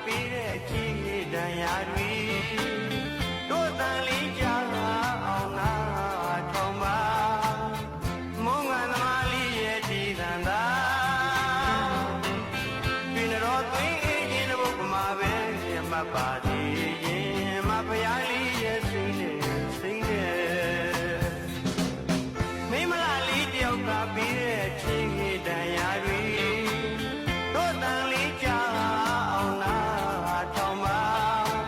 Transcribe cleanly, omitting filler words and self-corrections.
ပေးတဲ့ချီးတရားတွေတို့တန်လေးကြားအောင်ငါထောင်ပါမုံငါသမားလေးရဲ့ဒီသံသာတွင်တော်သွင်းအေးခြင်းဘုကမှာပဲမပါသေးရင်မဖျားလေးရဲ့စိတ်နဲ့မိမလားလေးတယောက်ကပေး